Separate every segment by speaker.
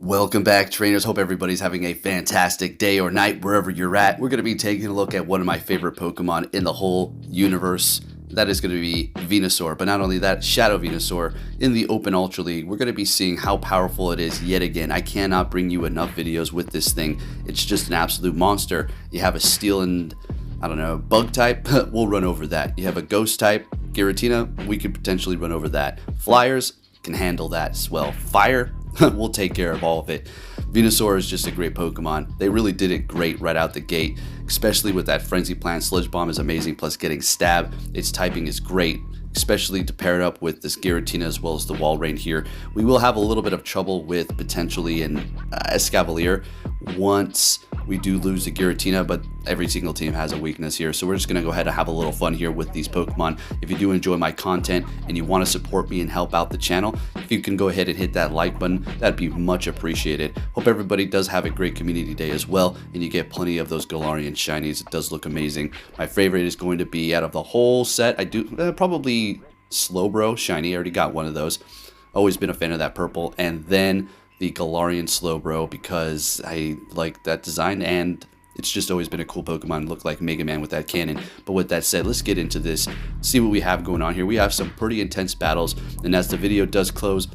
Speaker 1: Welcome back, trainers. Hope everybody's having a fantastic day or night wherever you're at. We're going to be taking a look at one of my favorite Pokemon in the whole universe. That is going to be Venusaur. But not only that, Shadow Venusaur in the Open Ultra League. We're going to be seeing how powerful it is yet again. I cannot bring you enough videos with this thing. It's just an absolute monster. You have a Steel and, I don't know, Bug type. We'll run over that. You have a Ghost type, Giratina. We could potentially run over that. Flyers can handle that as well. Fire, we'll take care of all of it. Venusaur is just a great Pokemon. They really did it great right out the gate, especially with that Frenzy Plant. Sludge Bomb is amazing, plus getting Stab. Its typing is great, especially to pair it up with this Giratina as well as the Walrein here. We will have a little bit of trouble with potentially an Escavalier once we do lose the Giratina, but every single team has a weakness here. So we're just going to go ahead and have a little fun here with these Pokemon. If you do enjoy my content and you want to support me and help out the channel, if you can go ahead and hit that like button, that'd be much appreciated. Hope everybody does have a great community day as well, and you get plenty of those Galarian shinies. It does look amazing. My favorite is going to be, out of the whole set, I do probably Slowbro shiny. I already got one of those. Always been a fan of that purple. And then the Galarian Slowbro, because I like that design and it's just always been a cool Pokemon. Look like Mega Man with that cannon. But with that said, let's get into this, see what we have going on here. We have some pretty intense battles, and as the video does close,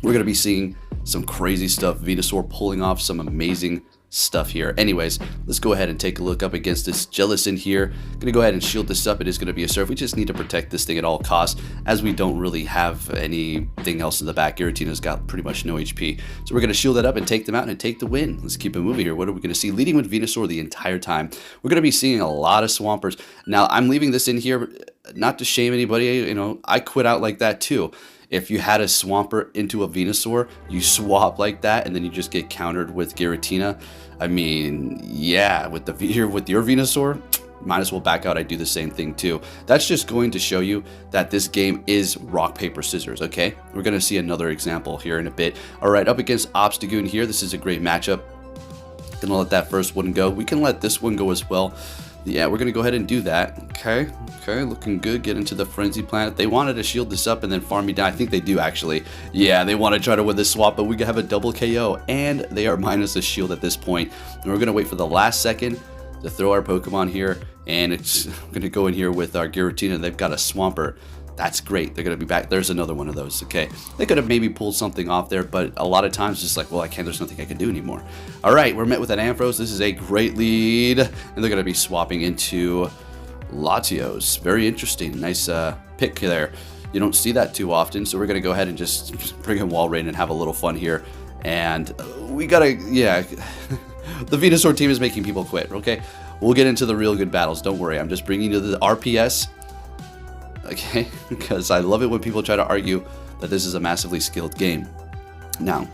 Speaker 1: we're going to be seeing some crazy stuff. Venusaur pulling off some amazing stuff here. Anyways, let's go ahead and take a look up against this Jellicent here. Gonna go ahead and shield this up. It is going to be a Surf. We just need to protect this thing at all costs, as we don't really have anything else in the back. Giratina's got pretty much no HP, so we're going to shield that up and take them out and take the win. Let's keep it moving here. What are we going to see? Leading with Venusaur the entire time. We're going to be seeing a lot of Swampers. Now, I'm leaving this in here not to shame anybody. You know, I quit out like that too. If you had a Swamper into a Venusaur, you swap like that, and then you just get countered with Giratina. I mean, yeah, with your Venusaur, might as well back out. I do the same thing too. That's just going to show you that this game is rock, paper, scissors, okay? We're going to see another example here in a bit. All right, up against Obstagoon here. This is a great matchup. Gonna let that first one go. We can let this one go as well. Yeah, we're gonna go ahead and do that. Okay, looking good. Get into the Frenzy Plant. They wanted to shield this up and then farm me down. I think they do actually. Yeah, they want to try to win this swap, but we have a double KO, and they are minus a shield at this point. And we're gonna wait for the last second to throw our Pokemon here, and it's gonna go in here with our Giratina. They've got a Swamper. That's great. They're going to be back. There's another one of those. Okay. They could have maybe pulled something off there, but a lot of times it's like, well, I can't. There's nothing I can do anymore. All right. We're met with an Ampharos. This is a great lead. And they're going to be swapping into Latios. Very interesting. Nice pick there. You don't see that too often. So we're going to go ahead and just bring in Walrein and have a little fun here. And we got to, yeah. The Venusaur team is making people quit. Okay. We'll get into the real good battles. Don't worry. I'm just bringing you the RPS. Okay, because I love it when people try to argue that this is a massively skilled game. Now,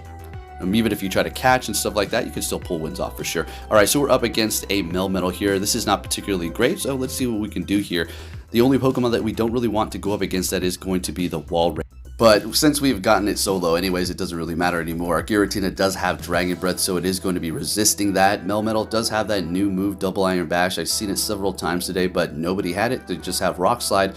Speaker 1: even if you try to catch and stuff like that, you can still pull wins off for sure. All right, so we're up against a Melmetal here. This is not particularly great, so let's see what we can do here. The only Pokemon that we don't really want to go up against that is going to be the Walrein. But since we've gotten it so low anyways, it doesn't really matter anymore. Our Giratina does have Dragon Breath, so it is going to be resisting that. Melmetal does have that new move, Double Iron Bash. I've seen it several times today, but nobody had it. They just have Rock Slide.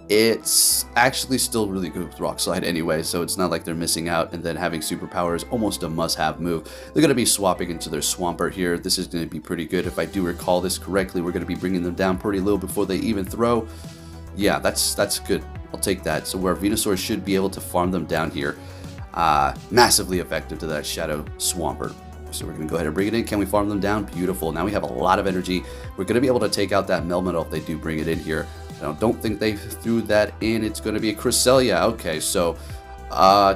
Speaker 1: It's actually still really good with Rock Slide anyway, so it's not like they're missing out, and then having Superpower is almost a must-have move. They're going to be swapping into their Swampert here. This is going to be pretty good. If I do recall this correctly, we're going to be bringing them down pretty low before they even throw. Yeah, that's good. I'll take that. So where Venusaur should be able to farm them down here. Massively effective to that Shadow Swampert. So we're going to go ahead and bring it in. Can we farm them down? Beautiful. Now we have a lot of energy. We're going to be able to take out that Melmetal if they do bring it in here. Now, don't think they threw that in. It's going to be a Cresselia. Okay, so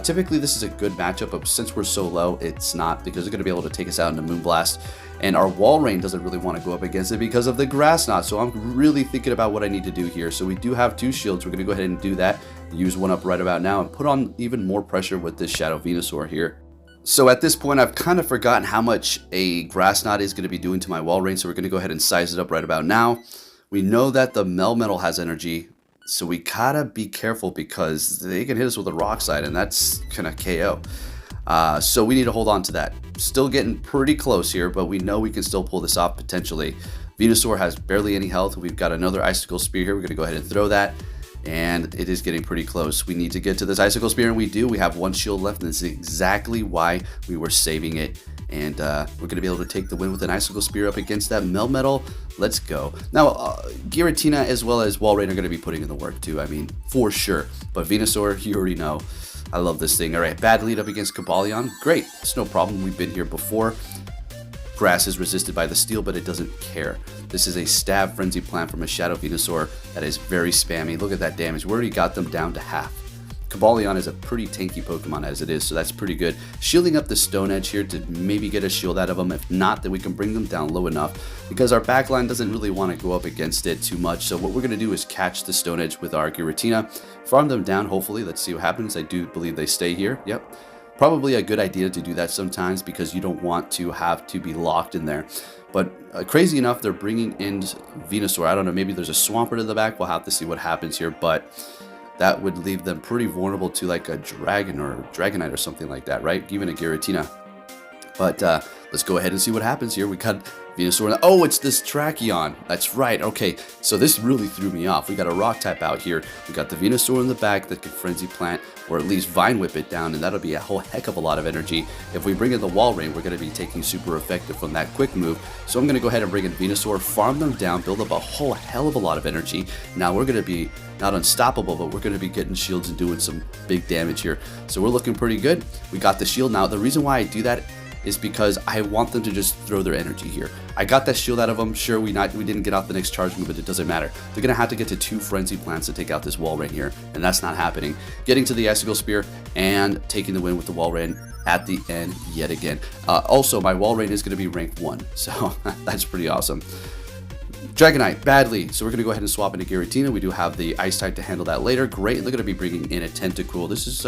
Speaker 1: typically this is a good matchup, but since we're so low, it's not, because they're going to be able to take us out in a Moonblast. And our Walrein doesn't really want to go up against it because of the Grass Knot. So I'm really thinking about what I need to do here. So we do have two shields. We're going to go ahead and do that. Use one up right about now and put on even more pressure with this Shadow Venusaur here. So at this point, I've kind of forgotten how much a Grass Knot is going to be doing to my Walrein. So we're going to go ahead and size it up right about now. We know that the Melmetal has energy, so we gotta be careful because they can hit us with a Rock Slide, and that's gonna KO. So we need to hold on to that. Still getting pretty close here, but we know we can still pull this off potentially. Venusaur has barely any health. We've got another Icicle Spear here. We're gonna go ahead and throw that. and it is getting pretty close. We need to get to this Icicle Spear, and we do. We have one shield left, and this is exactly why we were saving it. And we're going to be able to take the win with an Icicle Spear up against that Melmetal. Let's go. Now, Giratina as well as Walrein are going to be putting in the work too. I mean, for sure. But Venusaur, you already know. I love this thing. All right, bad lead up against Cobalion. Great. It's no problem. We've been here before. Grass is resisted by the steel, but it doesn't care. This is a stab frenzy plant from a Shadow Venusaur that is very spammy. Look at that damage. We already got them down to half. Cobalion is a pretty tanky Pokemon as it is, so that's pretty good. Shielding up the Stone Edge here to maybe get a shield out of them. If not, then we can bring them down low enough because our backline doesn't really want to go up against it too much. So what we're going to do is catch the Stone Edge with our Giratina, farm them down hopefully. Let's see what happens. I do believe they stay here. Yep. Probably a good idea to do that sometimes because you don't want to have to be locked in there. But crazy enough, they're bringing in Venusaur. I don't know, maybe there's a Swampert in the back. We'll have to see what happens here, but that would leave them pretty vulnerable to like a Dragon or a Dragonite or something like that, right? Even a Giratina. But let's go ahead and see what happens here. We got Venusaur. Oh, it's this Tracheon. That's right. Okay, so this really threw me off. We got a Rock type out here. We got the Venusaur in the back that can Frenzy Plant or at least Vine Whip it down, and that'll be a whole heck of a lot of energy. If we bring in the Walrein, we're going to be taking super effective from that quick move. So I'm going to go ahead and bring in Venusaur, farm them down, build up a whole hell of a lot of energy. Now we're going to be not unstoppable, but we're going to be getting shields and doing some big damage here. So we're looking pretty good. We got the shield. Now the reason why I do that is because I want them to just throw their energy here. I got that shield out of them. Sure, we didn't get out the next charge move, but it doesn't matter. They're going to have to get to 2 Frenzy Plants to take out this Walrein here, and that's not happening. Getting to the Icicle Spear and taking the win with the Walrein at the end yet again. Also, my Walrein is going to be ranked 1, so that's pretty awesome. Dragonite, badly. So we're going to go ahead and swap into Giratina. We do have the Ice type to handle that later. Great. They're going to be bringing in a Tentacool. This is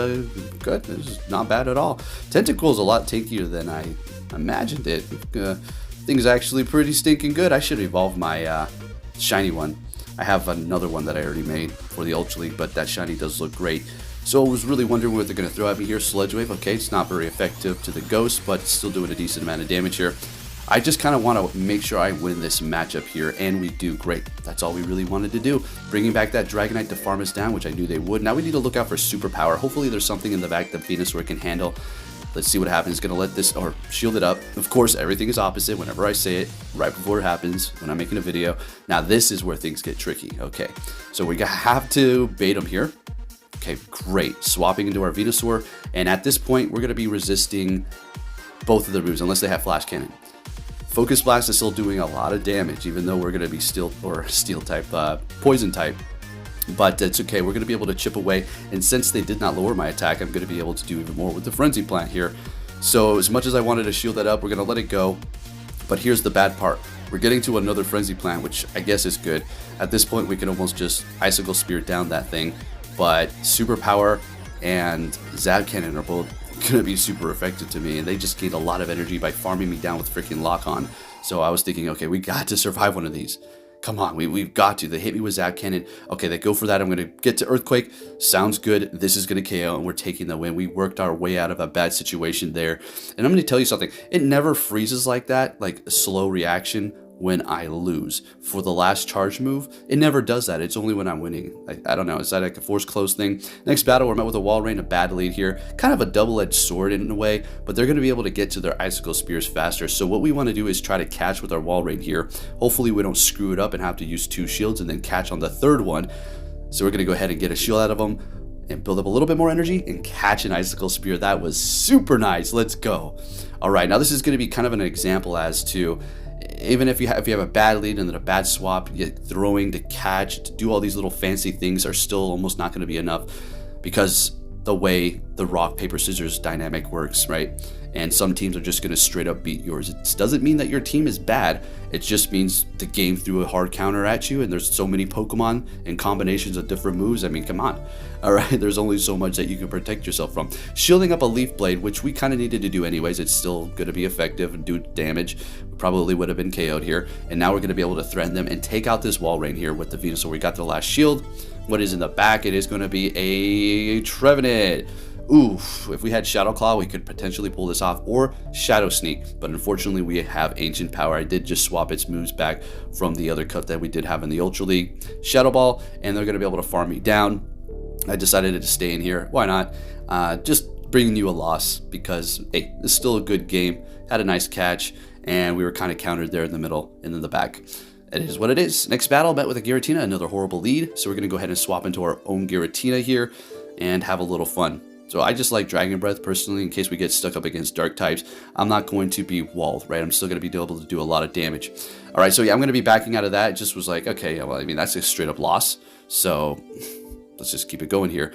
Speaker 1: good. This is not bad at all. Tentacool is a lot tankier than I imagined it. Thing's actually pretty stinking good. I should evolve my shiny one. I have another one that I already made for the Ultra League, but that shiny does look great. So I was really wondering what they're going to throw at me here. Sludge Wave. Okay, it's not very effective to the Ghost, but it's still doing a decent amount of damage here. I just kind of want to make sure I win this matchup here, and we do. Great. That's all we really wanted to do. Bringing back that Dragonite to farm us down, which I knew they would. Now we need to look out for superpower. Hopefully there's something in the back that Venusaur can handle. Let's see what happens. Going to let this, or shield it up. Of course, everything is opposite whenever I say it, right before it happens, when I'm making a video. Now this is where things get tricky. Okay, so we have to bait them here. Okay, great. Swapping into our Venusaur, and at this point, we're going to be resisting both of the moves, unless they have Flash Cannon. Focus Blast is still doing a lot of damage, even though we're going to be steel type, poison type. But it's okay, we're going to be able to chip away, and since they did not lower my attack, I'm going to be able to do even more with the Frenzy Plant here. So as much as I wanted to shield that up, we're going to let it go. But here's the bad part. We're getting to another Frenzy Plant, which I guess is good. At this point, we can almost just Icicle Spear down that thing. But Superpower and Zap Cannon are both going to be super effective to me, and they just gained a lot of energy by farming me down with freaking Lock On. So I was thinking, okay, we got to survive one of these. Come on, we've got to. They hit me with Zap Cannon. Okay, they go for that. I'm going to get to Earthquake. Sounds good. This is going to KO, and we're taking the win. We worked our way out of a bad situation there. And I'm going to tell you something. It never freezes like that, like a slow reaction when I lose. For the last charge move, it never does that. It's only when I'm winning. I don't know. Is that like a force close thing? Next battle, we're met with a Walrein, a bad lead here. Kind of a double-edged sword in a way, but they're going to be able to get to their Icicle Spears faster. So what we want to do is try to catch with our Walrein here. Hopefully we don't screw it up and have to use 2 shields and then catch on the 3rd one. So we're going to go ahead and get a shield out of them and build up a little bit more energy and catch an Icicle Spear. That was super nice. Let's go. All right, now this is going to be kind of an example as to even if you have a bad lead and then a bad swap, throwing to catch, to do all these little fancy things are still almost not going to be enough because the way the rock, paper, scissors dynamic works, right? And some teams are just going to straight up beat yours. It doesn't mean that your team is bad. It just means the game threw a hard counter at you, and there's so many Pokemon and combinations of different moves. I mean, come on. All right, there's only so much that you can protect yourself from. Shielding up a Leaf Blade, which we kind of needed to do anyways. It's still going to be effective and do damage. Probably would have been KO'd here. And now we're going to be able to threaten them and take out this Walrein here with the Venusaur. We got the last shield. What is in the back? It is going to be a Trevenant. Oof, if we had Shadow Claw, we could potentially pull this off, or Shadow Sneak, but unfortunately we have Ancient Power. I did just swap its moves back from the other cut that we did have in the Ultra League. Shadow Ball, and they're going to be able to farm me down. I decided to stay in here. Why not? Just bringing you a loss because, hey, it's still a good game. Had a nice catch, and we were kind of countered there in the middle and in the back. It is what it is. Next battle, met with a Giratina, another horrible lead. So we're going to go ahead and swap into our own Giratina here and have a little fun. So I just like Dragon Breath personally in case we get stuck up against dark types. I'm not going to be walled, right? I'm still going to be able to do a lot of damage. All right, so yeah, I'm going to be backing out of that. It just was like, okay, well, I mean, that's a straight up loss. So let's just keep it going here.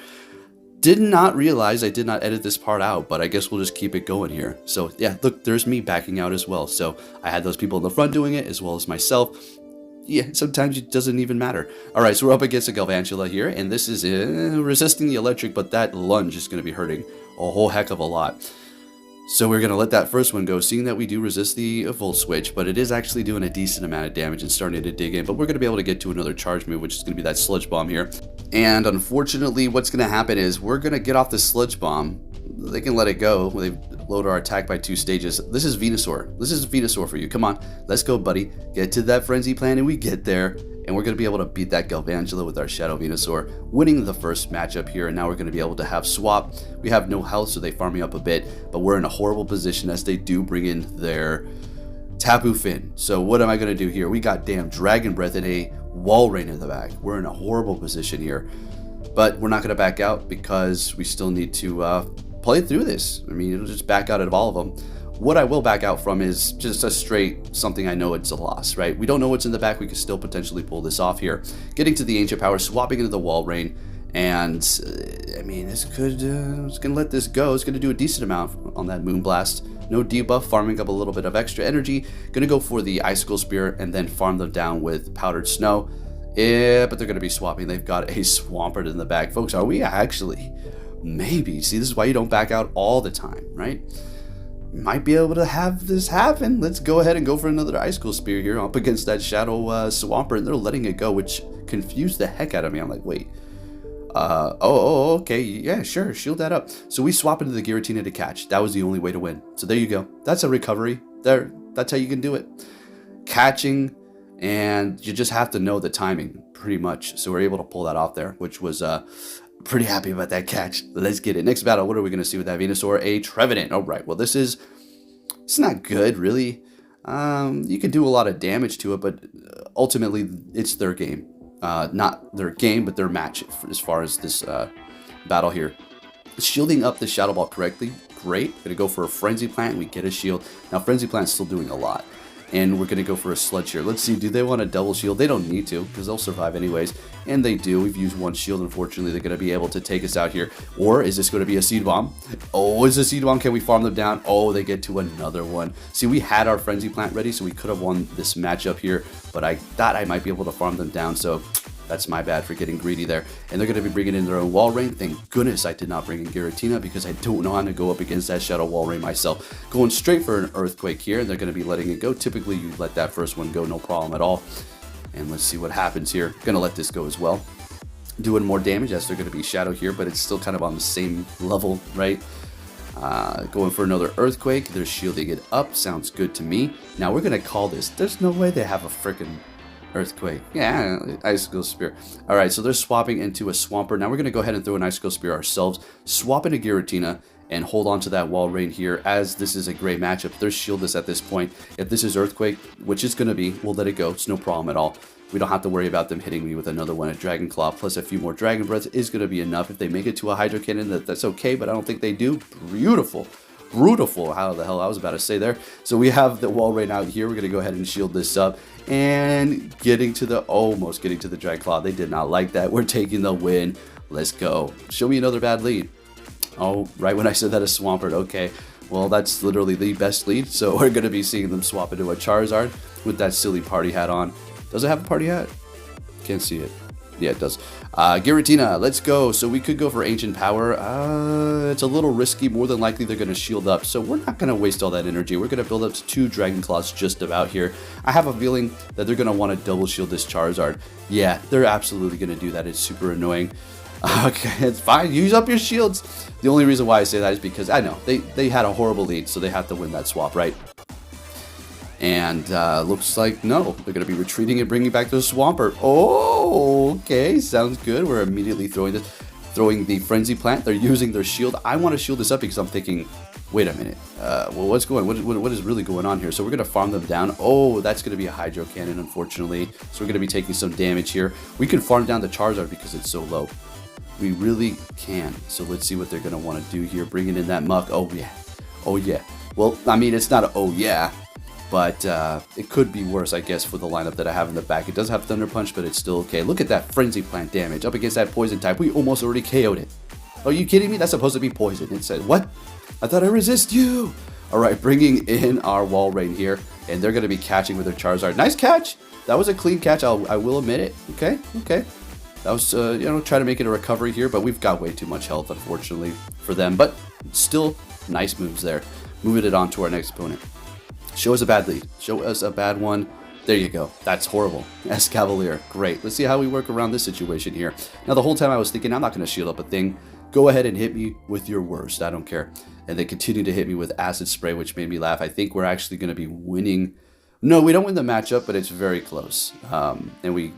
Speaker 1: Did not realize I did not edit this part out, but I guess we'll just keep it going here. So yeah, look, there's me backing out as well. So I had those people in the front doing it as well as myself. Yeah, sometimes it doesn't even matter. All right, so we're up against a Galvantula here, and this is resisting the electric, but that lunge is going to be hurting a whole heck of a lot. So we're going to let that first one go, seeing that we do resist the Volt Switch, but it is actually doing a decent amount of damage and starting to dig in. But we're going to be able to get to another charge move, which is going to be that Sludge Bomb here. And unfortunately, what's going to happen is we're going to get off the Sludge Bomb. They can let it go. They've loaded our attack by 2 stages. This is Venusaur. This is Venusaur for you. Come on, let's go, buddy. Get to that Frenzy Plant, and we get there. And we're going to be able to beat that Galvantula with our Shadow Venusaur, winning the first matchup here. And now we're going to be able to have swap. We have no health, so they farm me up a bit. But we're in a horrible position as they do bring in their Tapu Finn. So what am I going to do here? We got damn Dragon Breath and a Wall Rain in the back. We're in a horrible position here. But we're not going to back out because we still need to play through this. I mean, it'll just back out of all of them. What I will back out from is just a straight something I know it's a loss, right? We don't know what's in the back. We could still potentially pull this off here. Getting to the Ancient Power, swapping into the Wall Rain, and I mean, this could, it's going to let this go. It's going to do a decent amount on that Moonblast. No debuff, farming up a little bit of extra energy. Going to go for the Icicle Spear and then farm them down with Powdered Snow. Yeah, but they're going to be swapping. They've got a Swampert in the back. Folks, are we actually? Maybe. See, this is why you don't back out all the time, right? Might be able to have this happen. Let's go ahead and go for another Icicle Spear here up against that Shadow Swampert, and they're letting it go, which confused the heck out of me. I'm like, wait. Okay, yeah, sure, shield that up. So we swap into the Giratina to catch. That was the only way to win. So there you go. That's a recovery. That's how you can do it. Catching, and you just have to know the timing, pretty much. So we're able to pull that off there, which was pretty happy about that catch. Let's get it. Next battle, what are we going to see with that Venusaur? A Trevenant. All right, well, it's not good, really. You can do a lot of damage to it, but ultimately, it's their game. Not their game, but their match as far as this battle here. Shielding up the Shadow Ball correctly, great. Going to go for a Frenzy Plant, and we get a shield. Now, Frenzy Plant's still doing a lot. And we're going to go for a Sludge here. Let's see, do they want a double shield? They don't need to, because they'll survive anyways. And they do. We've used one shield. Unfortunately, they're going to be able to take us out here. Or is this going to be a Seed Bomb? Oh, is a Seed Bomb? Can we farm them down? Oh, they get to another one. See, we had our Frenzy Plant ready, so we could have won this matchup here. But I thought I might be able to farm them down, so that's my bad for getting greedy there. And they're going to be bringing in their own Wall Rain. Thank goodness I did not bring in Giratina because I don't know how to go up against that Shadow Wall Rain myself. Going straight for an Earthquake here, and they're going to be letting it go. Typically, you let that first one go, no problem at all. And let's see what happens here. Going to let this go as well. Doing more damage as they're going to be Shadow here, but it's still kind of on the same level, right? Going for another Earthquake. They're shielding it up. Sounds good to me. Now we're going to call this. There's no way they have a freaking Earthquake. Yeah, Icicle Spear. All right, so they're swapping into a Swampert. Now we're going to go ahead and throw an Icicle Spear ourselves, swap into Giratina, and hold on to that Wall Rain here, as this is a great matchup. They're shieldless at this point. If this is Earthquake, which it's going to be, we'll let it go. It's no problem at all. We don't have to worry about them hitting me with another one. A Dragon Claw plus a few more Dragon Breath is going to be enough. If they make it to a Hydro Cannon, that's okay, but I don't think they do. Beautiful. Brutal. How the hell I was about to say there. So we have the Wall Rain out here. We're going to go ahead and shield this up. And almost getting to the Dragon Claw. They did not like that. We're taking the win. Let's go. Show me another bad lead. Oh, right when I said that, a Swampert. Okay. Well, that's literally the best lead. So we're going to be seeing them swap into a Charizard with that silly party hat on. Does it have a party hat? Can't see it. Yeah, it does. Giratina, let's go. So we could go for Ancient Power. It's a little risky. More than likely, they're going to shield up. So we're not going to waste all that energy. We're going to build up to 2 Dragon Claws just about here. I have a feeling that they're going to want to double shield this Charizard. Yeah, they're absolutely going to do that. It's super annoying. Okay, it's fine. Use up your shields. The only reason why I say that is because I know they had a horrible lead, so they have to win that swap, right? And looks like no, they're going to be retreating and bringing back the Swampert. Oh, okay, sounds good. We're immediately throwing the Frenzy Plant. They're using their shield. I want to shield this up because I'm thinking, wait a minute. Well, what is really going on here? So we're going to farm them down. Oh, that's going to be a Hydro Cannon, unfortunately. So we're going to be taking some damage here. We can farm down the Charizard because it's so low. We really can. So let's see what they're going to want to do here. Bringing in that Muck. Oh, yeah. Oh, yeah. Well, I mean, it's not a oh, yeah. But it could be worse, I guess, for the lineup that I have in the back. It does have Thunder Punch, but it's still okay. Look at that Frenzy Plant damage up against that Poison type. We almost already KO'd it. Are you kidding me? That's supposed to be Poison. It said, what? I thought I resist you. All right, bringing in our Walrein here, and they're going to be catching with their Charizard. Nice catch. That was a clean catch. I will admit it. Okay. That was, try to make it a recovery here, but we've got way too much health, unfortunately, for them. But still, nice moves there. Moving it on to our next opponent. Show us a bad lead. Show us a bad one. There you go. That's horrible. Escavalier. Great. Let's see how we work around this situation here. Now, the whole time I was thinking, I'm not going to shield up a thing. Go ahead and hit me with your worst. I don't care. And they continue to hit me with Acid Spray, which made me laugh. I think we're actually going to be winning. No, we don't win the matchup, but it's very close. And we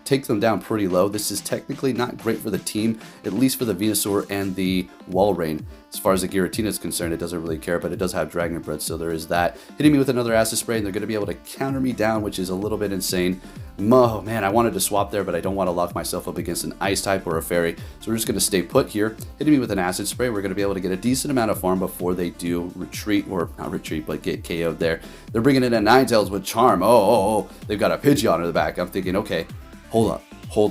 Speaker 1: take them down pretty low. This is technically not great for the team, at least for the Venusaur and the Walrein. As far as the Giratina is concerned, it doesn't really care, but it does have Dragon Breath, so there is that. Hitting me with another Acid Spray, and they're going to be able to counter me down, which is a little bit insane. Oh, man, I wanted to swap there, but I don't want to lock myself up against an Ice type or a Fairy, so we're just going to stay put here. Hitting me with an Acid Spray, we're going to be able to get a decent amount of farm before they do retreat, or not retreat, but get KO'd there. They're bringing in a Ninetales with Charm. Oh, they've got a Pidgeot in the back. I'm thinking, okay, hold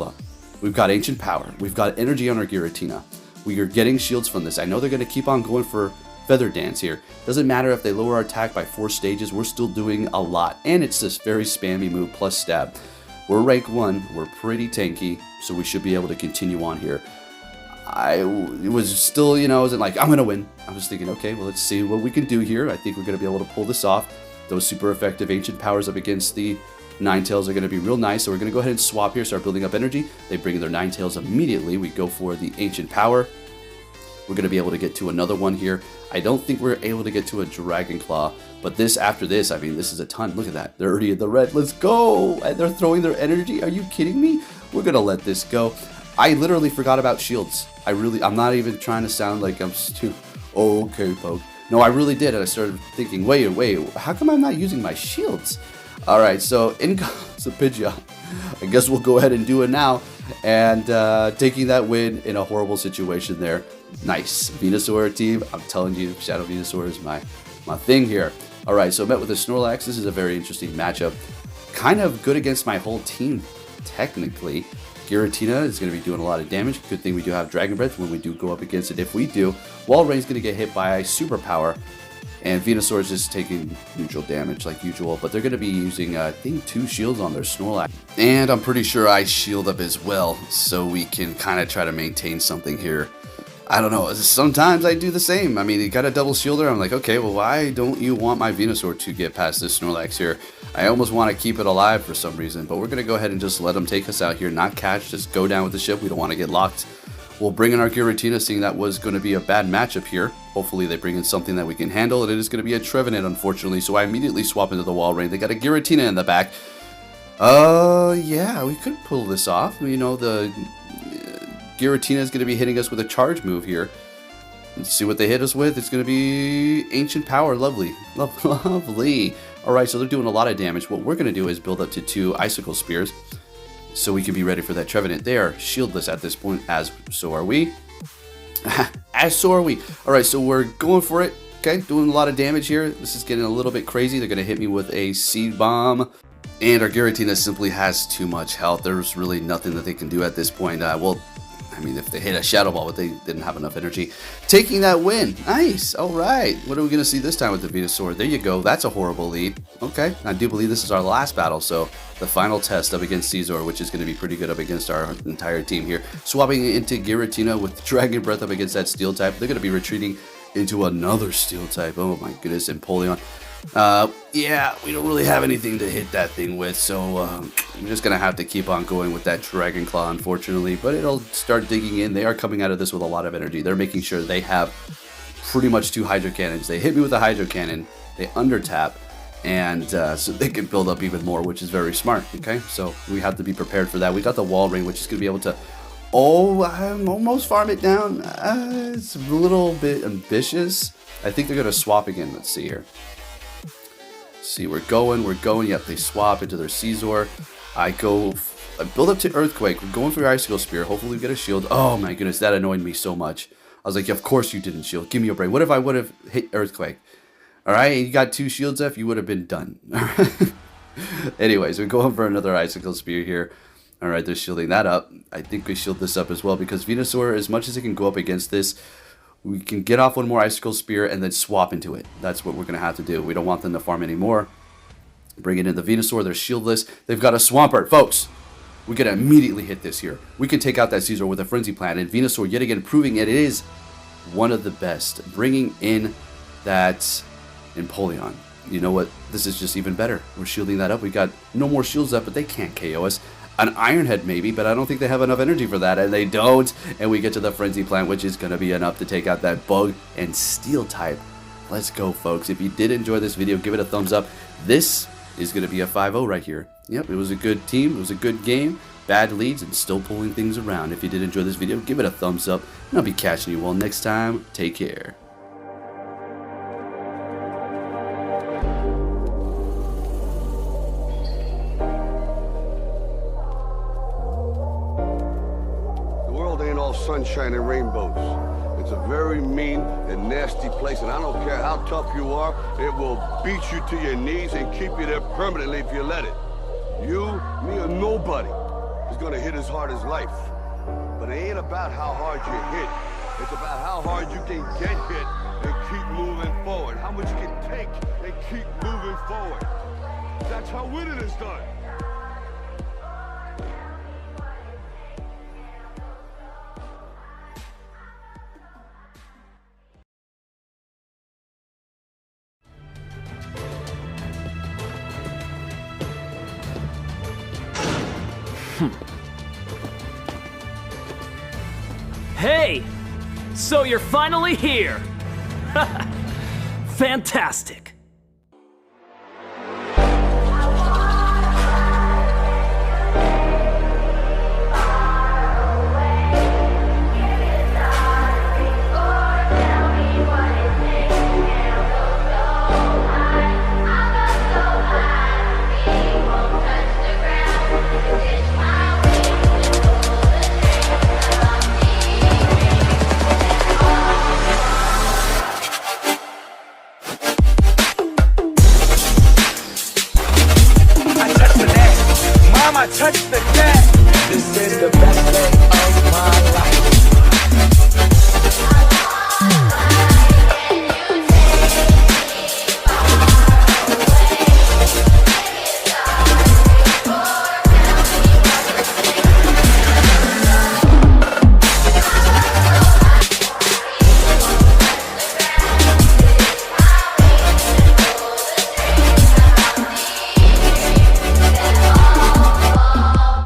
Speaker 1: up. We've got Ancient Power. We've got Energy on our Giratina. We are getting shields from this. I know they're going to keep on going for Feather Dance here. Doesn't matter if they lower our attack by 4 stages. We're still doing a lot. And it's this very spammy move plus stab. We're rank 1. We're pretty tanky. So we should be able to continue on here. It was still, I wasn't like, I'm going to win. I was thinking, okay, well, let's see what we can do here. I think we're going to be able to pull this off. Those super effective Ancient Powers up against the Ninetales are going to be real nice, so we're going to go ahead and swap here, start building up energy. They bring in their Ninetales immediately. We go for the Ancient Power. We're going to be able to get to another one here. I don't think we're able to get to a Dragon Claw, but after this, I mean, this is a ton. Look at that. They're already in the red. Let's go. And they're throwing their energy. Are you kidding me? We're going to let this go. I literally forgot about shields. I'm not even trying to sound like I'm too, okay, Poke. No, I really did, and I started thinking, wait, how come I'm not using my shields? All right, so in comes a Pidgeot. I guess we'll go ahead and do it now. And taking that win in a horrible situation there. Nice. Venusaur team. I'm telling you, Shadow Venusaur is my thing here. All right, so met with a Snorlax. This is a very interesting matchup. Kind of good against my whole team, technically. Giratina is going to be doing a lot of damage. Good thing we do have Dragon Breath when we do go up against it. If we do, Walrein's going to get hit by Superpower. And Venusaur is just taking neutral damage like usual, but they're going to be using, I think, 2 shields on their Snorlax. And I'm pretty sure I shield up as well, so we can kind of try to maintain something here. I don't know, sometimes I do the same. I mean, you got a double shielder, I'm like, okay, well, why don't you want my Venusaur to get past this Snorlax here? I almost want to keep it alive for some reason, but we're going to go ahead and just let them take us out here, not catch, just go down with the ship. We don't want to get locked. We'll bring in our Giratina, seeing that was going to be a bad matchup here. Hopefully they bring in something that we can handle, and it is going to be a Trevenant, unfortunately, so I immediately swap into the Walrein. They got a Giratina in the back. Yeah, we could pull this off. You know, the Giratina is going to be hitting us with a charge move here. Let's see what they hit us with. It's going to be Ancient Power. Lovely. Lovely. All right, so they're doing a lot of damage. What we're going to do is build up to 2 Icicle Spears, so we can be ready for that Trevenant. They are shieldless at this point, as so are we. As so are we. All right, so we're going for it. Okay, doing a lot of damage here. This is getting a little bit crazy. They're going to hit me with a Seed Bomb. And our Giratina simply has too much health. There's really nothing that they can do at this point. Well, I mean, if they hit a Shadow Ball, but they didn't have enough energy. Taking that win. Nice. All right. What are we going to see this time with the Venusaur? There you go. That's a horrible lead. Okay. I do believe this is our last battle, so the final test up against Caesar, which is going to be pretty good up against our entire team here. Swapping into Giratina with Dragon Breath up against that Steel type. They're going to be retreating into another steel type. Oh my goodness, Empoleon. Yeah, we don't really have anything to hit that thing with, so I'm just gonna have to keep on going with that Dragon Claw, unfortunately. But it'll start digging in. They are coming out of this with a lot of energy. They're making sure they have pretty much 2 Hydro Cannons. They hit me with a Hydro Cannon, they under tap, and so they can build up even more, which is very smart. Okay, so we have to be prepared for that. We got the Wall Ring, which is gonna be able to almost farm it down. It's a little bit ambitious. I think they're gonna swap again. Let's see here. See, we're going. Yep, they swap into their Caesar. I build up to Earthquake. We're going for your Icicle Spear. Hopefully we get a shield. Oh my goodness, that annoyed me so much. I was like, of course you didn't shield. Give me a break. What if I would have hit Earthquake? Alright, you got 2 shields F, you would have been done. Anyways, we're going for another Icicle Spear here. Alright, they're shielding that up. I think we shield this up as well, because Venusaur, as much as it can go up against this, we can get off one more Icicle Spear and then swap into it. That's what we're going to have to do. We don't want them to farm anymore. Bring it in the Venusaur. They're shieldless. They've got a Swampert. Folks, we can immediately hit this here. We can take out that Caesar with a Frenzy Plant. And Venusaur, yet again, proving it is one of the best. Bringing in that Empoleon. You know what? This is just even better. We're shielding that up. We got no more shields up, but they can't KO us. An Iron Head maybe, but I don't think they have enough energy for that, and they don't. And we get to the Frenzy Plant, which is going to be enough to take out that Bug and Steel type. Let's go, folks. If you did enjoy this video, give it a thumbs up. This is going to be a 5-0 right here. Yep, it was a good team. It was a good game. Bad leads and still pulling things around. If you did enjoy this video, give it a thumbs up, and I'll be catching you all next time. Take care.
Speaker 2: Sunshine and rainbows. It's a very mean and nasty place, and I don't care how tough you are, it will beat you to your knees and keep you there permanently if you let it. You, me, or nobody is gonna hit as hard as life. But it ain't about how hard you hit. It's about how hard you can get hit and keep moving forward. How much you can take and keep moving forward. That's how winning is done.
Speaker 3: Hey! So you're finally here! Fantastic!
Speaker 4: Touch the gas.